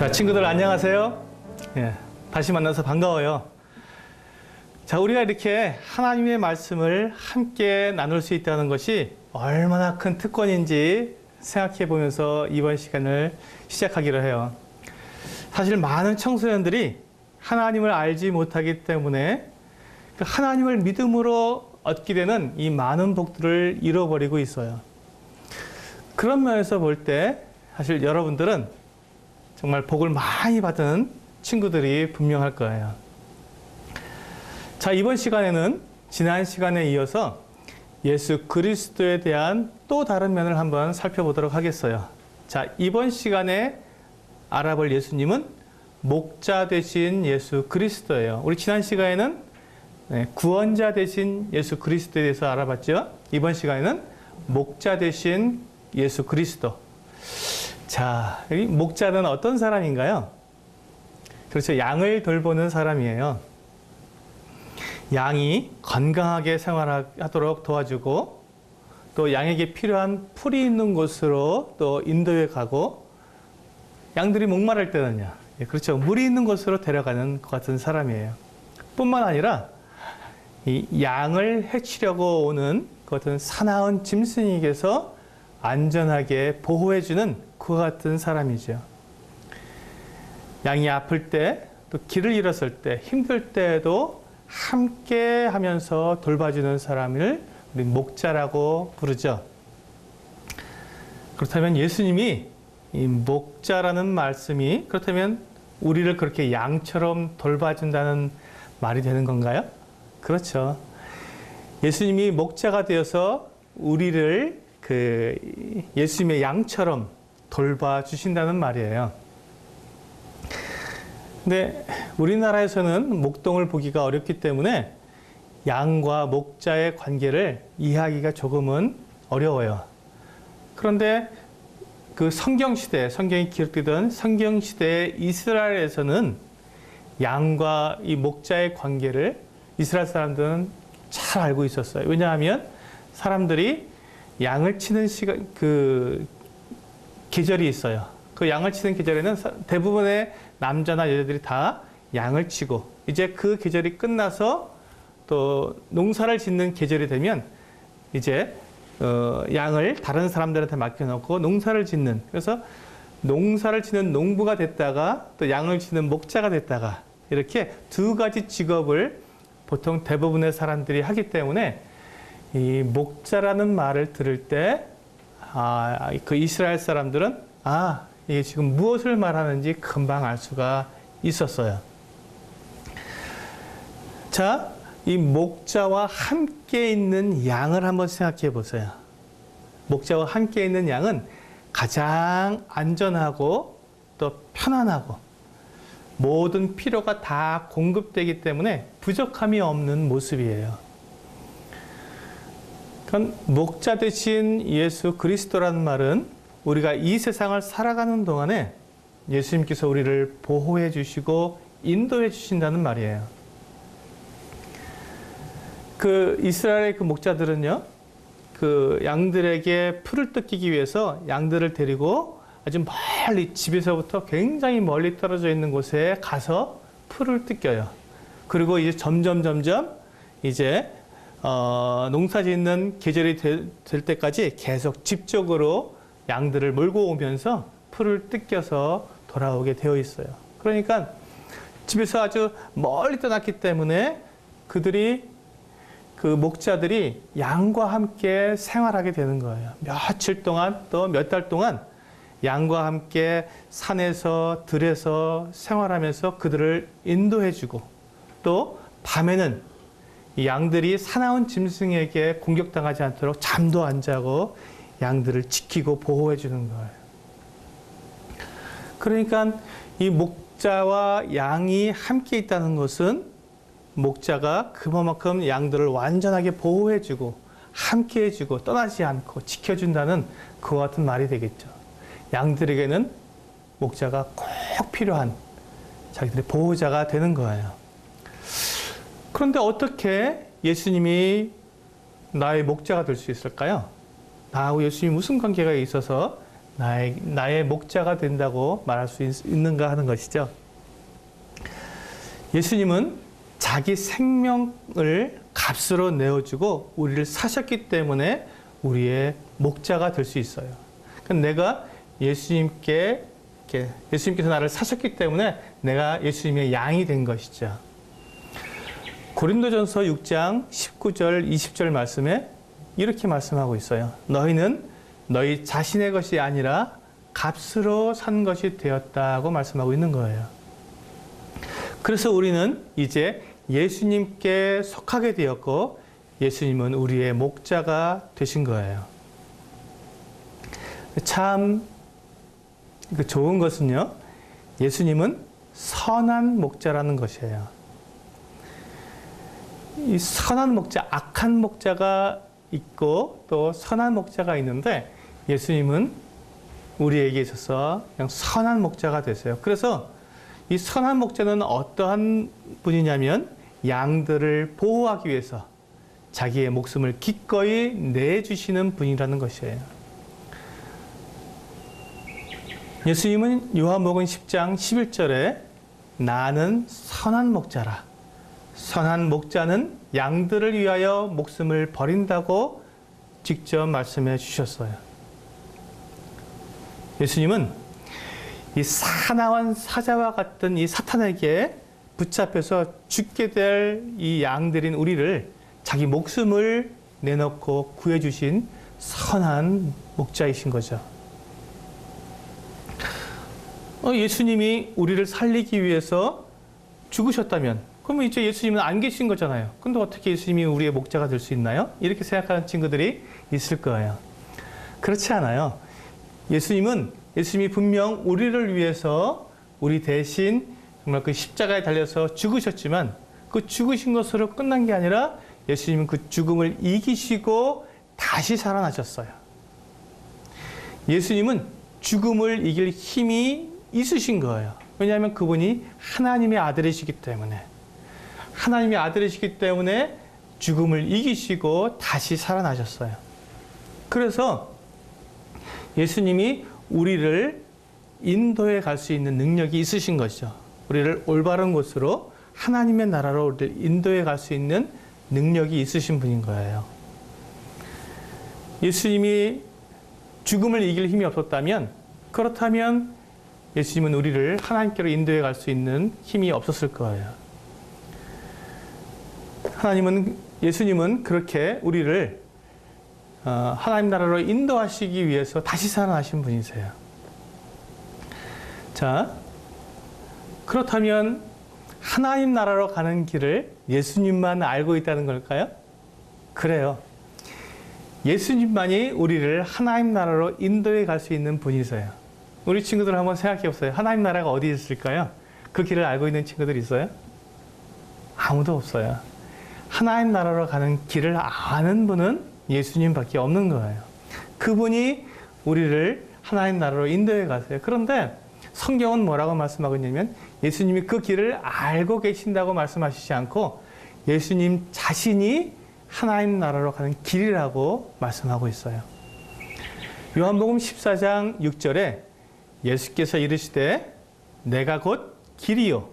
자, 친구들 안녕하세요. 예, 다시 만나서 반가워요. 자, 우리가 이렇게 하나님의 말씀을 함께 나눌 수 있다는 것이 얼마나 큰 특권인지 생각해 보면서 이번 시간을 시작하기로 해요. 사실 많은 청소년들이 하나님을 알지 못하기 때문에 하나님을 믿음으로 얻게 되는 이 많은 복들을 잃어버리고 있어요. 그런 면에서 볼 때 사실 여러분들은 정말 복을 많이 받은 친구들이 분명할 거예요. 자, 이번 시간에는 지난 시간에 이어서 예수 그리스도에 대한 또 다른 면을 한번 살펴보도록 하겠어요. 자, 이번 시간에 알아볼 예수님은 목자 되신 예수 그리스도예요. 우리 지난 시간에는 구원자 되신 예수 그리스도에 대해서 알아봤죠. 이번 시간에는 목자 되신 예수 그리스도. 자, 여기 목자는 어떤 사람인가요? 그렇죠. 양을 돌보는 사람이에요. 양이 건강하게 생활하도록 도와주고 또 양에게 필요한 풀이 있는 곳으로 또 인도해 가고 양들이 목마를 때는요. 그렇죠. 물이 있는 곳으로 데려가는 것 같은 사람이에요. 뿐만 아니라 이 양을 해치려고 오는 그 같은 사나운 짐승에게서 안전하게 보호해주는 그와 같은 사람이죠. 양이 아플 때, 또 길을 잃었을 때, 힘들 때에도 함께 하면서 돌봐주는 사람을 우리 목자라고 부르죠. 그렇다면 예수님이 이 목자라는 말씀이 그렇다면 우리를 그렇게 양처럼 돌봐준다는 말이 되는 건가요? 그렇죠. 예수님이 목자가 되어서 우리를 예수님의 양처럼 돌봐주신다는 말이에요. 근데 우리나라에서는 목동을 보기가 어렵기 때문에 양과 목자의 관계를 이해하기가 조금은 어려워요. 그런데 그 성경이 기록되던 성경시대의 이스라엘에서는 양과 이 목자의 관계를 이스라엘 사람들은 잘 알고 있었어요. 왜냐하면 사람들이 양을 치는 계절이 있어요. 그 양을 치는 계절에는 대부분의 남자나 여자들이 다 양을 치고 이제 그 계절이 끝나서 또 농사를 짓는 계절이 되면 이제 양을 다른 사람들한테 맡겨놓고 농사를 짓는, 그래서 농사를 짓는 농부가 됐다가 또 양을 치는 목자가 됐다가 이렇게 두 가지 직업을 보통 대부분의 사람들이 하기 때문에 이 목자라는 말을 들을 때 그 이스라엘 사람들은 이게 지금 무엇을 말하는지 금방 알 수가 있었어요. 자, 이 목자와 함께 있는 양을 한번 생각해 보세요. 목자와 함께 있는 양은 가장 안전하고 또 편안하고 모든 필요가 다 공급되기 때문에 부족함이 없는 모습이에요. 그러니까 목자 되신 예수 그리스도라는 말은 우리가 이 세상을 살아가는 동안에 예수님께서 우리를 보호해 주시고 인도해 주신다는 말이에요. 그 이스라엘의 그 목자들은요, 그 양들에게 풀을 뜯기기 위해서 양들을 데리고 아주 멀리, 집에서부터 굉장히 멀리 떨어져 있는 곳에 가서 풀을 뜯겨요. 그리고 이제 점점 이제 농사 짓는 계절이 될 때까지 계속 집적으로 양들을 몰고 오면서 풀을 뜯겨서 돌아오게 되어 있어요. 그러니까 집에서 아주 멀리 떠났기 때문에 그 목자들이 양과 함께 생활하게 되는 거예요. 며칠 동안 또 몇 달 동안 양과 함께 산에서 들에서 생활하면서 그들을 인도해주고 또 밤에는 이 양들이 사나운 짐승에게 공격당하지 않도록 잠도 안 자고 양들을 지키고 보호해 주는 거예요. 그러니까 이 목자와 양이 함께 있다는 것은 목자가 그만큼 양들을 완전하게 보호해 주고 함께 해주고 떠나지 않고 지켜준다는 그와 같은 말이 되겠죠. 양들에게는 목자가 꼭 필요한 자기들의 보호자가 되는 거예요. 그런데 어떻게 예수님이 나의 목자가 될 수 있을까요? 나하고 예수님이 무슨 관계가 있어서 나의 목자가 된다고 말할 수 있는가 하는 것이죠. 예수님은 자기 생명을 값으로 내어주고 우리를 사셨기 때문에 우리의 목자가 될 수 있어요. 그러니까 내가 예수님께서 나를 사셨기 때문에 내가 예수님의 양이 된 것이죠. 고린도전서 6장 19절 20절 말씀에 이렇게 말씀하고 있어요. 너희는 너희 자신의 것이 아니라 값으로 산 것이 되었다고 말씀하고 있는 거예요. 그래서 우리는 이제 예수님께 속하게 되었고 예수님은 우리의 목자가 되신 거예요. 참 좋은 것은요, 예수님은 선한 목자라는 것이에요. 이 선한 목자, 악한 목자가 있고 또 선한 목자가 있는데 예수님은 우리에게 있어서 그냥 선한 목자가 되세요. 그래서 이 선한 목자는 어떠한 분이냐면 양들을 보호하기 위해서 자기의 목숨을 기꺼이 내주시는 분이라는 것이에요. 예수님은 요한복음 10장 11절에 나는 선한 목자라. 선한 목자는 양들을 위하여 목숨을 버린다고 직접 말씀해 주셨어요. 예수님은 이 사나운 사자와 같은 이 사탄에게 붙잡혀서 죽게 될 이 양들인 우리를 자기 목숨을 내놓고 구해주신 선한 목자이신 거죠. 예수님이 우리를 살리기 위해서 죽으셨다면 그러면 이제 예수님은 안 계신 거잖아요. 근데 어떻게 예수님이 우리의 목자가 될 수 있나요? 이렇게 생각하는 친구들이 있을 거예요. 그렇지 않아요. 예수님이 분명 우리를 위해서 우리 대신 정말 그 십자가에 달려서 죽으셨지만 그 죽으신 것으로 끝난 게 아니라 예수님은 그 죽음을 이기시고 다시 살아나셨어요. 예수님은 죽음을 이길 힘이 있으신 거예요. 왜냐하면 그분이 하나님의 아들이시기 때문에. 하나님의 아들이시기 때문에 죽음을 이기시고 다시 살아나셨어요. 그래서 예수님이 우리를 인도해 갈 수 있는 능력이 있으신 것이죠. 우리를 올바른 곳으로 하나님의 나라로 우리를 인도해 갈 수 있는 능력이 있으신 분인 거예요. 예수님이 죽음을 이길 힘이 없었다면, 그렇다면 예수님은 우리를 하나님께로 인도해 갈 수 있는 힘이 없었을 거예요. 예수님은 그렇게 우리를 하나님 나라로 인도하시기 위해서 다시 살아나신 분이세요. 자, 그렇다면 하나님 나라로 가는 길을 예수님만 알고 있다는 걸까요? 그래요. 예수님만이 우리를 하나님 나라로 인도해 갈 수 있는 분이세요. 우리 친구들 한번 생각해 보세요. 하나님 나라가 어디 있을까요? 그 길을 알고 있는 친구들 있어요? 아무도 없어요. 하나님 나라로 가는 길을 아는 분은 예수님밖에 없는 거예요. 그분이 우리를 하나님 나라로 인도해 가세요. 그런데 성경은 뭐라고 말씀하고 있냐면 예수님이 그 길을 알고 계신다고 말씀하시지 않고 예수님 자신이 하나님 나라로 가는 길이라고 말씀하고 있어요. 요한복음 14장 6절에 예수께서 이르시되 내가 곧 길이요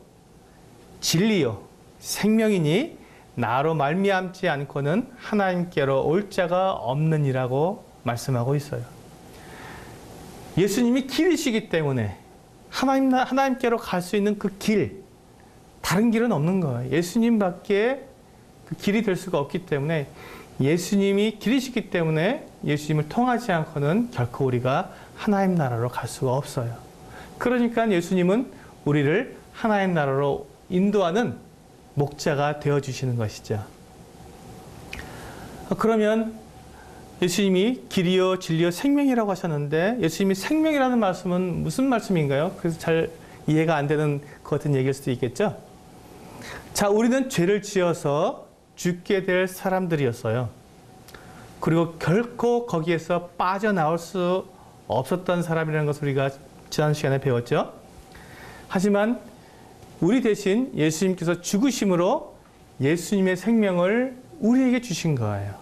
진리요 생명이니 나로 말미암지 않고는 하나님께로 올 자가 없느니라고 말씀하고 있어요. 예수님이 길이시기 때문에 하나님께로 갈 수 있는 그 길, 다른 길은 없는 거예요. 예수님밖에 그 길이 될 수가 없기 때문에 예수님이 길이시기 때문에 예수님을 통하지 않고는 결코 우리가 하나님 나라로 갈 수가 없어요. 그러니까 예수님은 우리를 하나님 나라로 인도하는 목자가 되어주시는 것이죠. 그러면 예수님이 길이요 진리요 생명이라고 하셨는데 예수님이 생명이라는 말씀은 무슨 말씀인가요? 그래서 잘 이해가 안 되는 것 같은 얘기일 수도 있겠죠. 자, 우리는 죄를 지어서 죽게 될 사람들이었어요. 그리고 결코 거기에서 빠져나올 수 없었던 사람이라는 것을 우리가 지난 시간에 배웠죠. 하지만 우리 대신 예수님께서 죽으심으로 예수님의 생명을 우리에게 주신 거예요.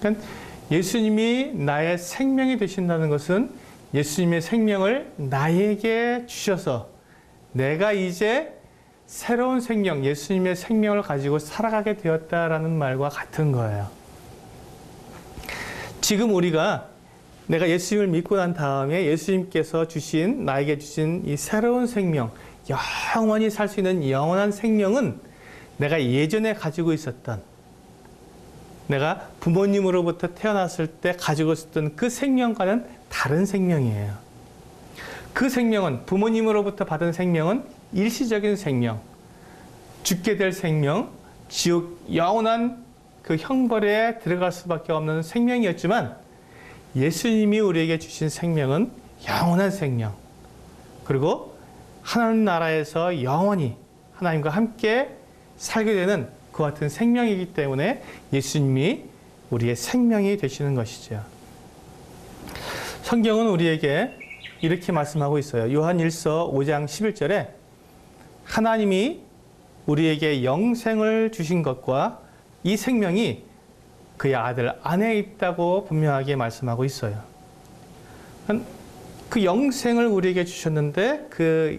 그러니까 예수님이 나의 생명이 되신다는 것은 예수님의 생명을 나에게 주셔서 내가 이제 새로운 생명, 예수님의 생명을 가지고 살아가게 되었다라는 말과 같은 거예요. 지금 우리가 내가 예수님을 믿고 난 다음에 예수님께서 나에게 주신 이 새로운 생명, 영원히 살 수 있는 영원한 생명은 내가 예전에 가지고 있었던, 내가 부모님으로부터 태어났을 때 가지고 있었던 그 생명과는 다른 생명이에요. 그 생명은, 부모님으로부터 받은 생명은 일시적인 생명, 죽게 될 생명, 지옥 영원한 그 형벌에 들어갈 수밖에 없는 생명이었지만, 예수님이 우리에게 주신 생명은 영원한 생명, 그리고 하나님 나라에서 영원히 하나님과 함께 살게 되는 그 같은 생명이기 때문에 예수님이 우리의 생명이 되시는 것이죠. 성경은 우리에게 이렇게 말씀하고 있어요. 요한 1서 5장 11절에 하나님이 우리에게 영생을 주신 것과 이 생명이 그의 아들 안에 있다고 분명하게 말씀하고 있어요. 그 영생을 우리에게 주셨는데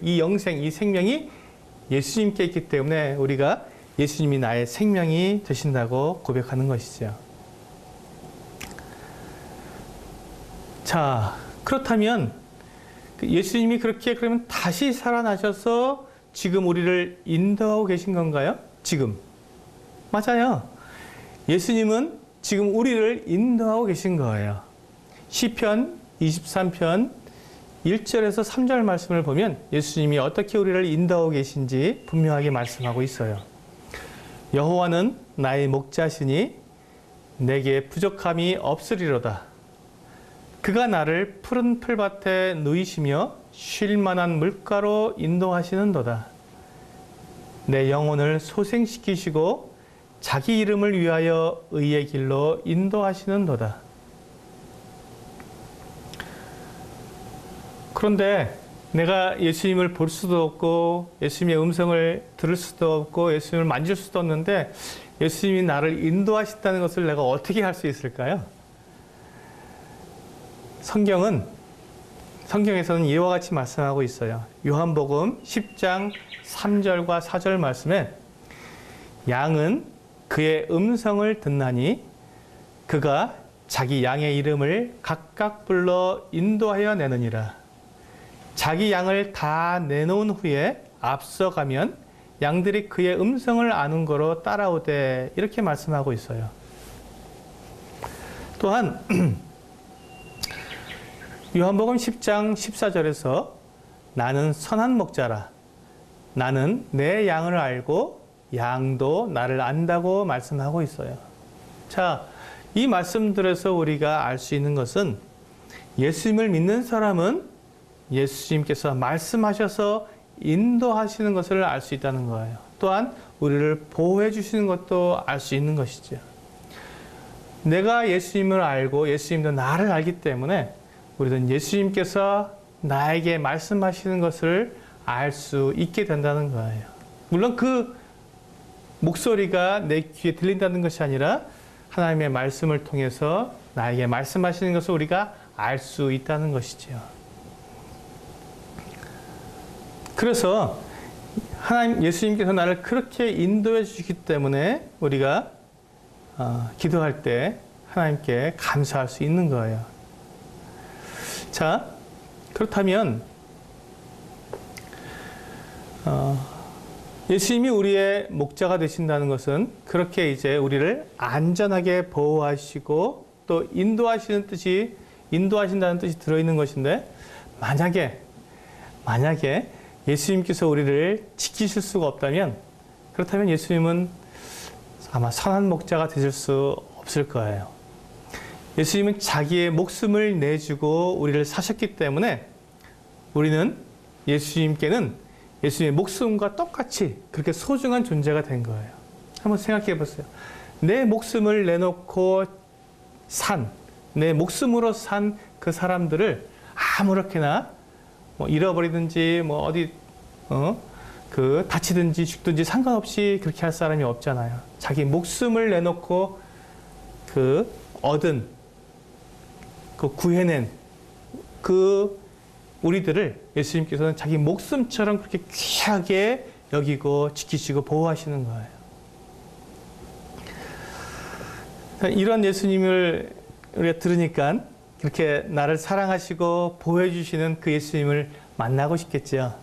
이 영생, 이 생명이 예수님께 있기 때문에 우리가 예수님이 나의 생명이 되신다고 고백하는 것이죠. 자, 그렇다면 예수님이 그렇게 그러면 다시 살아나셔서 지금 우리를 인도하고 계신 건가요? 지금. 맞아요. 예수님은 지금 우리를 인도하고 계신 거예요. 시편 23편 1절에서 3절 말씀을 보면 예수님이 어떻게 우리를 인도하고 계신지 분명하게 말씀하고 있어요. 여호와는 나의 목자시니 내게 부족함이 없으리로다. 그가 나를 푸른 풀밭에 누이시며 쉴 만한 물가로 인도하시는도다. 내 영혼을 소생시키시고 자기 이름을 위하여 의의 길로 인도하시는도다. 그런데 내가 예수님을 볼 수도 없고 예수님의 음성을 들을 수도 없고 예수님을 만질 수도 없는데 예수님이 나를 인도하신다는 것을 내가 어떻게 할 수 있을까요? 성경에서는 이와 같이 말씀하고 있어요. 요한복음 10장 3절과 4절 말씀에 양은 그의 음성을 듣나니 그가 자기 양의 이름을 각각 불러 인도하여 내느니라. 자기 양을 다 내놓은 후에 앞서가면 양들이 그의 음성을 아는 거로 따라오되, 이렇게 말씀하고 있어요. 또한 요한복음 10장 14절에서 나는 선한 목자라. 나는 내 양을 알고 양도 나를 안다고 말씀하고 있어요. 자, 이 말씀들에서 우리가 알 수 있는 것은 예수님을 믿는 사람은 예수님께서 말씀하셔서 인도하시는 것을 알 수 있다는 거예요. 또한 우리를 보호해 주시는 것도 알 수 있는 것이죠. 내가 예수님을 알고 예수님도 나를 알기 때문에 우리는 예수님께서 나에게 말씀하시는 것을 알 수 있게 된다는 거예요. 물론 그 목소리가 내 귀에 들린다는 것이 아니라 하나님의 말씀을 통해서 나에게 말씀하시는 것을 우리가 알 수 있다는 것이죠. 그래서 예수님께서 나를 그렇게 인도해 주시기 때문에 우리가 기도할 때 하나님께 감사할 수 있는 거예요. 자, 그렇다면 예수님이 우리의 목자가 되신다는 것은 그렇게 이제 우리를 안전하게 보호하시고 또 인도하신다는 뜻이 들어있는 것인데, 만약에 예수님께서 우리를 지키실 수가 없다면, 그렇다면 예수님은 아마 선한 목자가 되실 수 없을 거예요. 예수님은 자기의 목숨을 내주고 우리를 사셨기 때문에 우리는 예수님께는 예수님의 목숨과 똑같이 그렇게 소중한 존재가 된 거예요. 한번 생각해 보세요. 내 목숨을 내놓고 내 목숨으로 산 그 사람들을 아무렇게나 잃어버리든지 다치든지 죽든지 상관없이 그렇게 할 사람이 없잖아요. 자기 목숨을 내놓고 얻은 그 구해낸 그 우리들을 예수님께서는 자기 목숨처럼 그렇게 귀하게 여기고 지키시고 보호하시는 거예요. 이런 예수님을 우리가 들으니까 그렇게 나를 사랑하시고 보호해 주시는 그 예수님을 만나고 싶겠죠.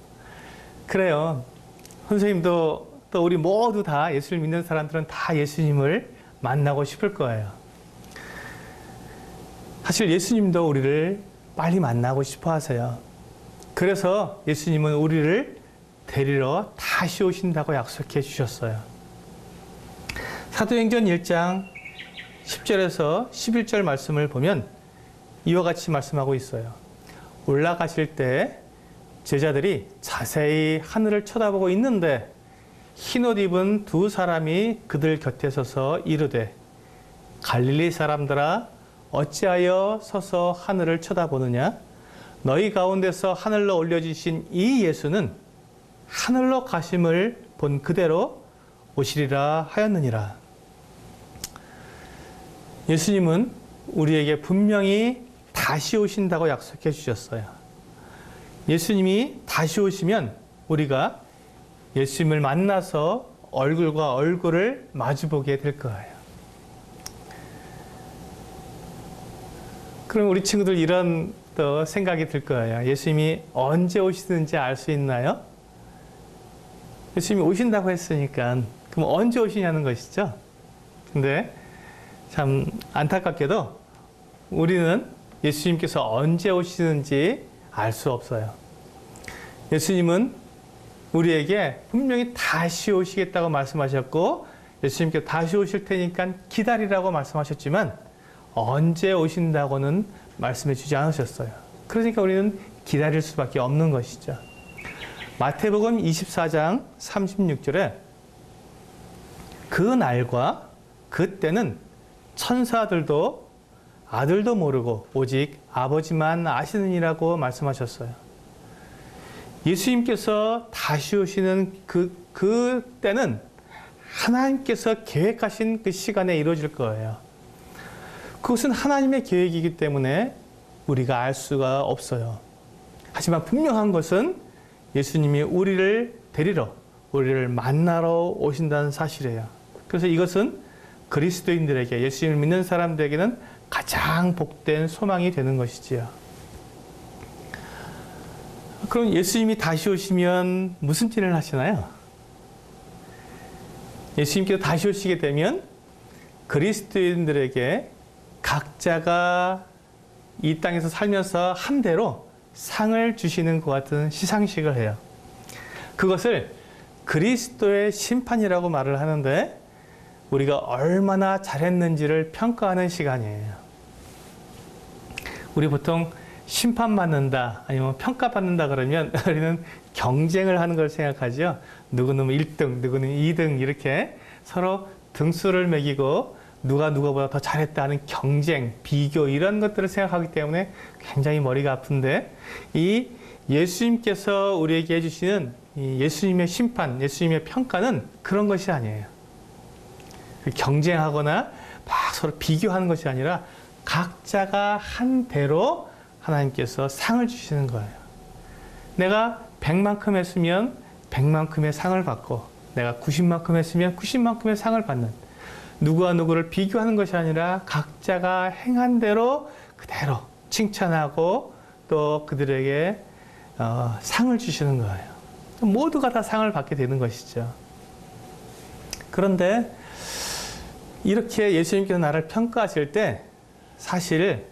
그래요. 선생님도 또 우리 모두 다 예수를 믿는 사람들은 다 예수님을 만나고 싶을 거예요. 사실 예수님도 우리를 빨리 만나고 싶어 하세요. 그래서 예수님은 우리를 데리러 다시 오신다고 약속해 주셨어요. 사도행전 1장 10절에서 11절 말씀을 보면 이와 같이 말씀하고 있어요. 올라가실 때 제자들이 자세히 하늘을 쳐다보고 있는데 흰옷 입은 두 사람이 그들 곁에 서서 이르되 갈릴리 사람들아 어찌하여 서서 하늘을 쳐다보느냐? 너희 가운데서 하늘로 올려주신 이 예수는 하늘로 가심을 본 그대로 오시리라 하였느니라. 예수님은 우리에게 분명히 다시 오신다고 약속해 주셨어요. 예수님이 다시 오시면 우리가 예수님을 만나서 얼굴과 얼굴을 마주보게 될 거예요. 그럼 우리 친구들 이런 또 생각이 들 거예요. 예수님이 언제 오시는지 알 수 있나요? 예수님이 오신다고 했으니까 그럼 언제 오시냐는 것이죠. 근데 참 안타깝게도 우리는 예수님께서 언제 오시는지 알 수 없어요. 예수님은 우리에게 분명히 다시 오시겠다고 말씀하셨고 예수님께서 다시 오실 테니까 기다리라고 말씀하셨지만 언제 오신다고는 말씀해 주지 않으셨어요. 그러니까 우리는 기다릴 수밖에 없는 것이죠. 마태복음 24장 36절에 그 날과 그 때는 천사들도 아들도 모르고 오직 아버지만 아시느니라고 말씀하셨어요. 예수님께서 다시 오시는 그 때는 하나님께서 계획하신 그 시간에 이루어질 거예요. 그것은 하나님의 계획이기 때문에 우리가 알 수가 없어요. 하지만 분명한 것은 예수님이 우리를 데리러, 우리를 만나러 오신다는 사실이에요. 그래서 이것은 그리스도인들에게, 예수님을 믿는 사람들에게는 가장 복된 소망이 되는 것이지요. 그럼 예수님이 다시 오시면 무슨 일을 하시나요? 예수님께서 다시 오시게 되면 그리스도인들에게 각자가 이 땅에서 살면서 한 대로 상을 주시는 것 같은 시상식을 해요. 그것을 그리스도의 심판이라고 말을 하는데 우리가 얼마나 잘했는지를 평가하는 시간이에요. 우리 보통 심판받는다 아니면 평가받는다 그러면 우리는 경쟁을 하는 걸 생각하죠. 누구는 1등, 누구는 2등 이렇게 서로 등수를 매기고 누가 누구보다 더 잘했다 하는 경쟁, 비교 이런 것들을 생각하기 때문에 굉장히 머리가 아픈데 이 예수님께서 우리에게 해주시는 이 예수님의 심판, 예수님의 평가는 그런 것이 아니에요. 경쟁하거나 막 서로 비교하는 것이 아니라 각자가 한 대로 하나님께서 상을 주시는 거예요. 내가 100만큼 했으면 100만큼의 상을 받고 내가 90만큼 했으면 90만큼의 상을 받는 누구와 누구를 비교하는 것이 아니라 각자가 행한 대로 그대로 칭찬하고 또 그들에게 상을 주시는 거예요. 모두가 다 상을 받게 되는 것이죠. 그런데 이렇게 예수님께서 나를 평가하실 때 사실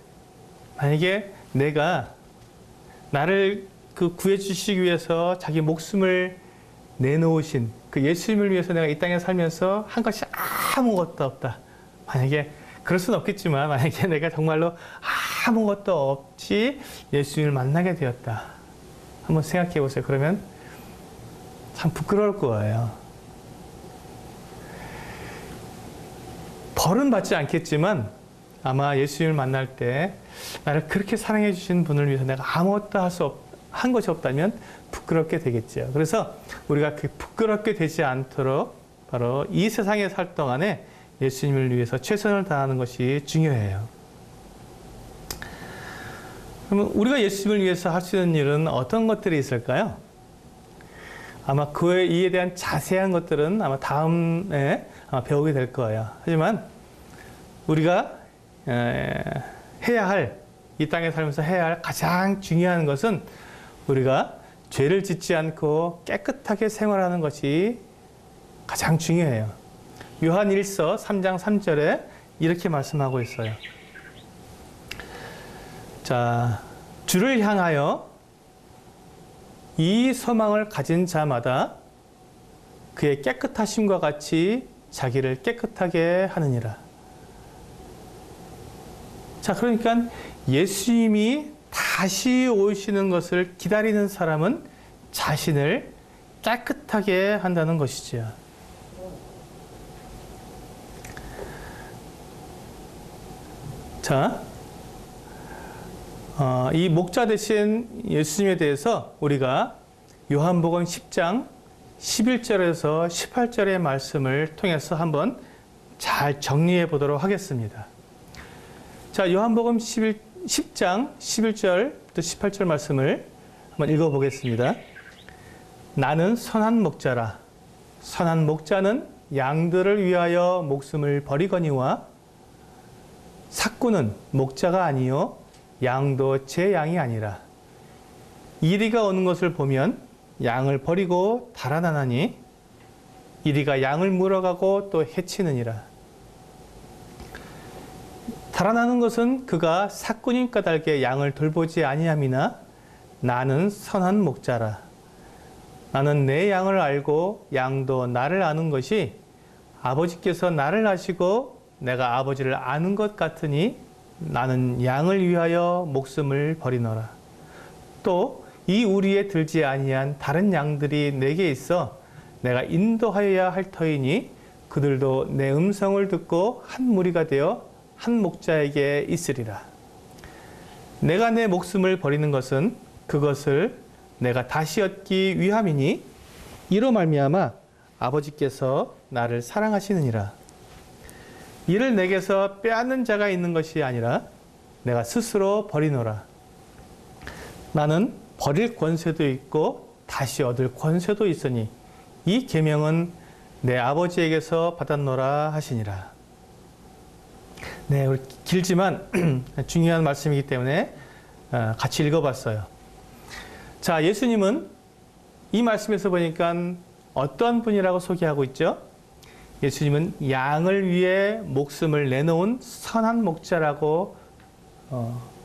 만약에 내가 나를 그 구해주시기 위해서 자기 목숨을 내놓으신 그 예수님을 위해서 내가 이 땅에 살면서 한 것이 아무것도 없다. 만약에 그럴 수는 없겠지만 만약에 내가 정말로 아무것도 없이 예수님을 만나게 되었다. 한번 생각해 보세요. 그러면 참 부끄러울 거예요. 벌은 받지 않겠지만 아마 예수님을 만날 때 나를 그렇게 사랑해 주신 분을 위해서 내가 아무것도 한 것이 없다면 부끄럽게 되겠죠. 그래서 우리가 그 부끄럽게 되지 않도록 바로 이 세상에 살 동안에 예수님을 위해서 최선을 다하는 것이 중요해요. 그러면 우리가 예수님을 위해서 할 수 있는 일은 어떤 것들이 있을까요? 아마 이에 대한 자세한 것들은 아마 다음에 배우게 될 거예요. 하지만 우리가 해야 할, 이 땅에 살면서 해야 할 가장 중요한 것은 우리가 죄를 짓지 않고 깨끗하게 생활하는 것이 가장 중요해요. 요한 1서 3장 3절에 이렇게 말씀하고 있어요. 자, 주를 향하여 이 소망을 가진 자마다 그의 깨끗하심과 같이 자기를 깨끗하게 하느니라. 자, 그러니까 예수님이 다시 오시는 것을 기다리는 사람은 자신을 깨끗하게 한다는 것이지요. 자, 이 목자 되신 예수님에 대해서 우리가 요한복음 10장 11절에서 18절의 말씀을 통해서 한번 잘 정리해 보도록 하겠습니다. 자, 요한복음 10장 11절부터 18절 말씀을 한번 읽어보겠습니다. 나는 선한 목자라. 선한 목자는 양들을 위하여 목숨을 버리거니와 삭구는 목자가 아니요 양도 제 양이 아니라. 이리가 오는 것을 보면 양을 버리고 달아나나니 이리가 양을 물어가고 또 해치느니라. 달아나는 것은 그가 삭군인 까닭에 양을 돌보지 아니함이나 나는 선한 목자라. 나는 내 양을 알고 양도 나를 아는 것이 아버지께서 나를 아시고 내가 아버지를 아는 것 같으니 나는 양을 위하여 목숨을 버리노라. 또 이 우리에 들지 아니한 다른 양들이 내게 있어 내가 인도하여야 할 터이니 그들도 내 음성을 듣고 한 무리가 되어 한 목자에게 있으리라. 내가 내 목숨을 버리는 것은 그것을 내가 다시 얻기 위함이니 이로 말미암아 아버지께서 나를 사랑하시느니라. 이를 내게서 빼앗는 자가 있는 것이 아니라 내가 스스로 버리노라. 나는 버릴 권세도 있고 다시 얻을 권세도 있으니 이 계명은 내 아버지에게서 받았노라 하시니라. 네, 우리 길지만 중요한 말씀이기 때문에 같이 읽어봤어요. 자, 예수님은 이 말씀에서 보니까 어떤 분이라고 소개하고 있죠? 예수님은 양을 위해 목숨을 내놓은 선한 목자라고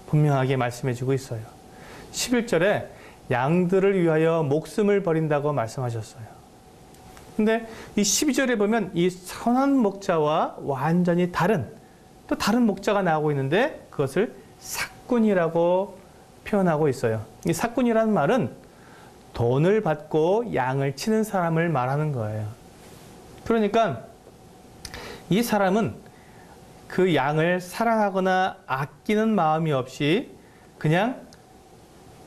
분명하게 말씀해주고 있어요. 11절에 양들을 위하여 목숨을 버린다고 말씀하셨어요. 근데 이 12절에 보면 이 선한 목자와 완전히 또 다른 목자가 나오고 있는데 그것을 삭군이라고 표현하고 있어요. 이 삭군이라는 말은 돈을 받고 양을 치는 사람을 말하는 거예요. 그러니까 이 사람은 그 양을 사랑하거나 아끼는 마음이 없이 그냥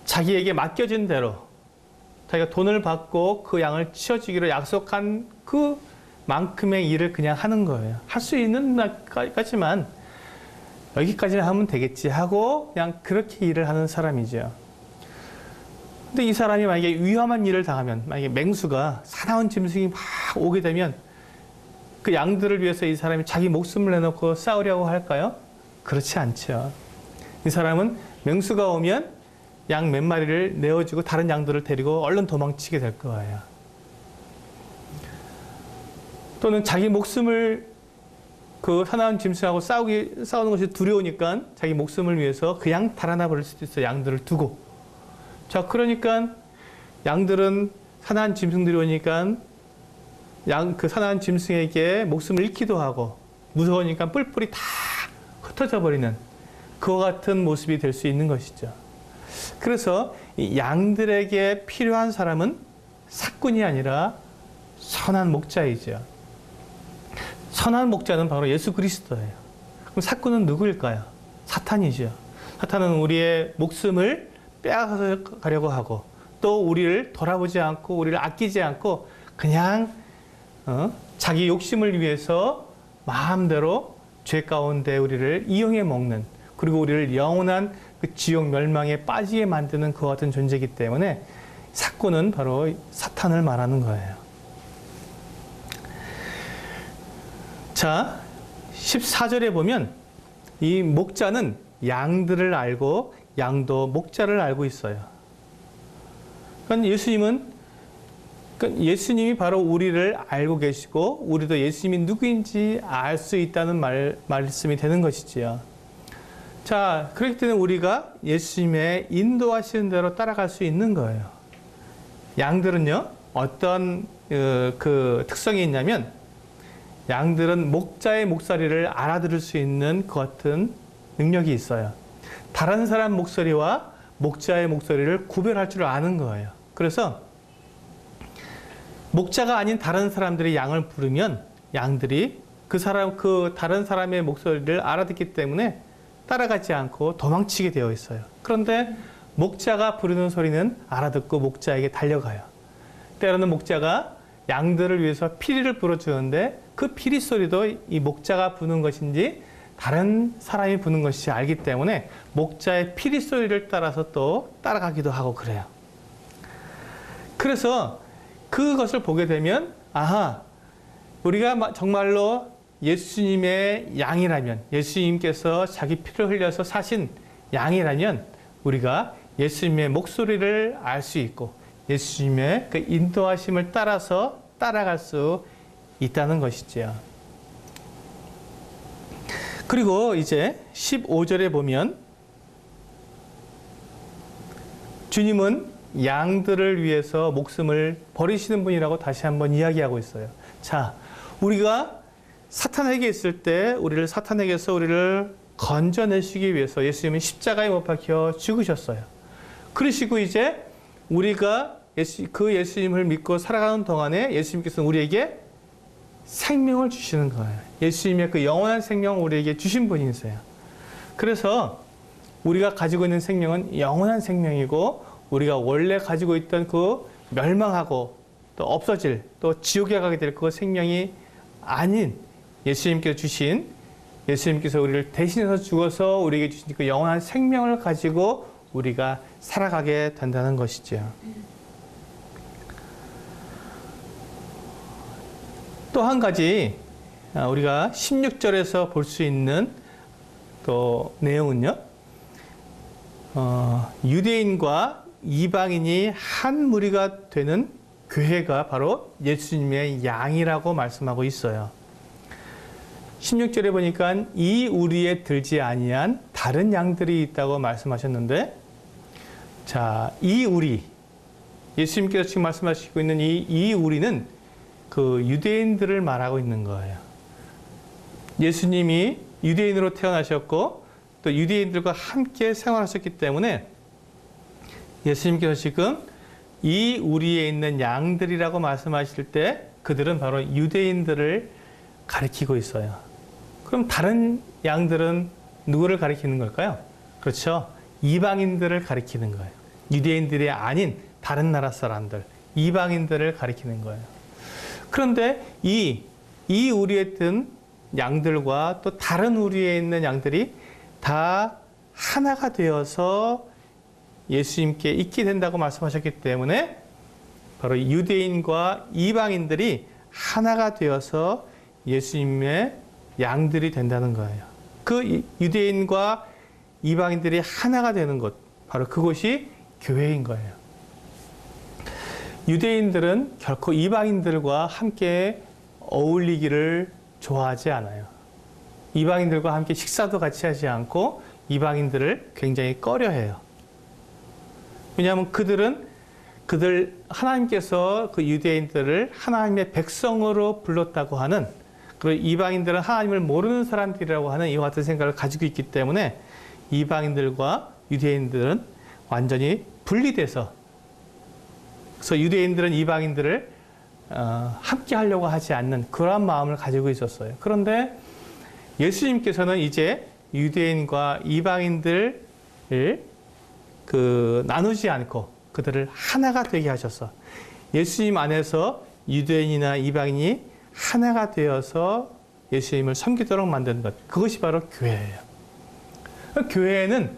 자기에게 맡겨진 대로 자기가 돈을 받고 그 양을 치워주기로 약속한 그만큼의 일을 그냥 하는 거예요. 할 수 있는 것까지만 여기까지 하면 되겠지 하고 그냥 그렇게 일을 하는 사람이죠. 근데 이 사람이 만약에 위험한 일을 당하면, 만약에 맹수가 사나운 짐승이 막 오게 되면 그 양들을 위해서 이 사람이 자기 목숨을 내놓고 싸우려고 할까요? 그렇지 않죠. 이 사람은 맹수가 오면 양 몇 마리를 내어주고 다른 양들을 데리고 얼른 도망치게 될 거예요. 또는 자기 목숨을 그 사나운 짐승하고 싸우는 것이 두려우니까 자기 목숨을 위해서 그냥 달아나 버릴 수도 있어요. 양들을 두고. 자, 그러니까 양들은 사나운 짐승들이 오니까 그 사나운 짐승에게 목숨을 잃기도 하고 무서우니까 뿔뿔이 다 흩어져 버리는 그와 같은 모습이 될 수 있는 것이죠. 그래서 이 양들에게 필요한 사람은 삭군이 아니라 선한 목자이죠. 선한 목자는 바로 예수 그리스도예요. 그럼 삭군은 누구일까요? 사탄이죠. 사탄은 우리의 목숨을 빼앗아 가려고 하고 또 우리를 돌아보지 않고 우리를 아끼지 않고 그냥 자기 욕심을 위해서 마음대로 죄 가운데 우리를 이용해 먹는, 그리고 우리를 영원한 그 지옥 멸망에 빠지게 만드는 그와 같은 존재이기 때문에 사꾼은 바로 사탄을 말하는 거예요. 자, 14절에 보면 이 목자는 양들을 알고 양도 목자를 알고 있어요. 그러니까 예수님이 바로 우리를 알고 계시고 우리도 예수님이 누구인지 알 수 있다는 말씀이 되는 것이지요. 자, 그렇기 때문에 우리가 예수님의 인도하시는 대로 따라갈 수 있는 거예요. 양들은요, 어떤 그 특성이 있냐면 양들은 목자의 목소리를 알아들을 수 있는 그 같은 능력이 있어요. 다른 사람 목소리와 목자의 목소리를 구별할 줄 아는 거예요. 그래서 목자가 아닌 다른 사람들이 양을 부르면 양들이 그 다른 사람의 목소리를 알아듣기 때문에 따라가지 않고 도망치게 되어 있어요. 그런데 목자가 부르는 소리는 알아듣고 목자에게 달려가요. 때로는 목자가 양들을 위해서 피리를 불어주는데 그 피리 소리도 이 목자가 부는 것인지 다른 사람이 부는 것인지 알기 때문에 목자의 피리 소리를 따라서 또 따라가기도 하고 그래요. 그래서 그것을 보게 되면 아하, 우리가 정말로 예수님의 양이라면, 예수님께서 자기 피를 흘려서 사신 양이라면 우리가 예수님의 목소리를 알 수 있고 예수님의 그 인도하심을 따라서 따라갈 수 있다는 것이지요. 그리고 이제 15절에 보면 주님은 양들을 위해서 목숨을 버리시는 분이라고 다시 한번 이야기하고 있어요. 자, 우리가 사탄에게 있을 때 사탄에게서 우리를 건져내시기 위해서 예수님은 십자가에 못 박혀 죽으셨어요. 그러시고 이제 우리가 그 예수님을 믿고 살아가는 동안에 예수님께서는 우리에게 생명을 주시는 거예요. 예수님의 그 영원한 생명을 우리에게 주신 분이세요. 그래서 우리가 가지고 있는 생명은 영원한 생명이고 우리가 원래 가지고 있던 그 멸망하고 또 없어질 또 지옥에 가게 될 그 생명이 아닌 예수님께서 우리를 대신해서 죽어서 우리에게 주신 그 영원한 생명을 가지고 우리가 살아가게 된다는 것이죠. 또 한 가지 우리가 16절에서 볼 수 있는 또 내용은요. 유대인과 이방인이 한 무리가 되는 교회가 바로 예수님의 양이라고 말씀하고 있어요. 16절에 보니까 이 우리에 들지 아니한 다른 양들이 있다고 말씀하셨는데, 자, 이 우리, 예수님께서 지금 말씀하시고 있는 이 우리는 그 유대인들을 말하고 있는 거예요. 예수님이 유대인으로 태어나셨고 또 유대인들과 함께 생활하셨기 때문에 예수님께서 지금 이 우리에 있는 양들이라고 말씀하실 때 그들은 바로 유대인들을 가리키고 있어요. 그럼 다른 양들은 누구를 가리키는 걸까요? 그렇죠. 이방인들을 가리키는 거예요. 유대인들이 아닌 다른 나라 사람들, 이방인들을 가리키는 거예요. 그런데 이 우리에 든 양들과 또 다른 우리에 있는 양들이 다 하나가 되어서 예수님께 있게 된다고 말씀하셨기 때문에 바로 유대인과 이방인들이 하나가 되어서 예수님의 양들이 된다는 거예요. 그 유대인과 이방인들이 하나가 되는 곳, 바로 그곳이 교회인 거예요. 유대인들은 결코 이방인들과 함께 어울리기를 좋아하지 않아요. 이방인들과 함께 식사도 같이 하지 않고 이방인들을 굉장히 꺼려해요. 왜냐하면 하나님께서 그 유대인들을 하나님의 백성으로 불렀다고 하는, 그리고 이방인들은 하나님을 모르는 사람들이라고 하는 이와 같은 생각을 가지고 있기 때문에 이방인들과 유대인들은 완전히 분리돼서, 그래서 유대인들은 이방인들을 함께 하려고 하지 않는 그러한 마음을 가지고 있었어요. 그런데 예수님께서는 이제 유대인과 이방인들을 나누지 않고 그들을 하나가 되게 하셔서 예수님 안에서 유대인이나 이방인이 하나가 되어서 예수님을 섬기도록 만든 것, 그것이 바로 교회예요. 교회에는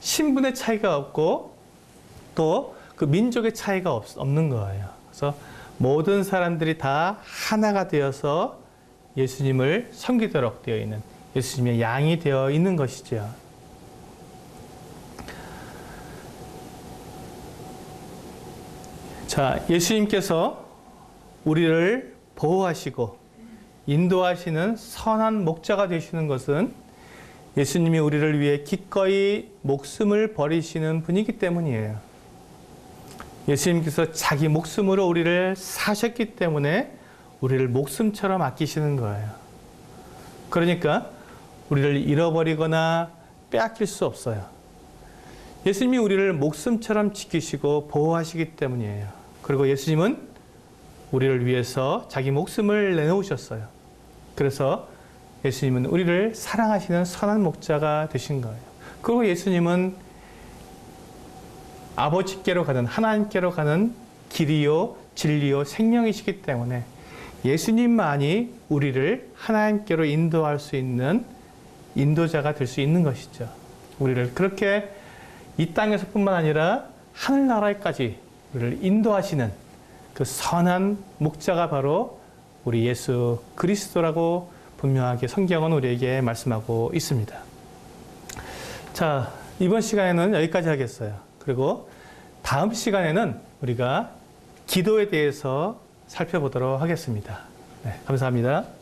신분의 차이가 없고 또 그 민족의 차이가 없는 거예요. 그래서 모든 사람들이 다 하나가 되어서 예수님을 섬기도록 되어 있는 예수님의 양이 되어 있는 것이죠. 자, 예수님께서 우리를 보호하시고 인도하시는 선한 목자가 되시는 것은 예수님이 우리를 위해 기꺼이 목숨을 버리시는 분이기 때문이에요. 예수님께서 자기 목숨으로 우리를 사셨기 때문에 우리를 목숨처럼 아끼시는 거예요. 그러니까 우리를 잃어버리거나 빼앗길 수 없어요. 예수님이 우리를 목숨처럼 지키시고 보호하시기 때문이에요. 그리고 예수님은 우리를 위해서 자기 목숨을 내놓으셨어요. 그래서 예수님은 우리를 사랑하시는 선한 목자가 되신 거예요. 그리고 예수님은 아버지께로 가는, 하나님께로 가는 길이요, 진리요, 생명이시기 때문에 예수님만이 우리를 하나님께로 인도할 수 있는 인도자가 될 수 있는 것이죠. 우리를 그렇게 이 땅에서뿐만 아니라 하늘나라에까지 우리를 인도하시는 그 선한 목자가 바로 우리 예수 그리스도라고 분명하게 성경은 우리에게 말씀하고 있습니다. 자, 이번 시간에는 여기까지 하겠어요. 그리고 다음 시간에는 우리가 기도에 대해서 살펴보도록 하겠습니다. 네, 감사합니다.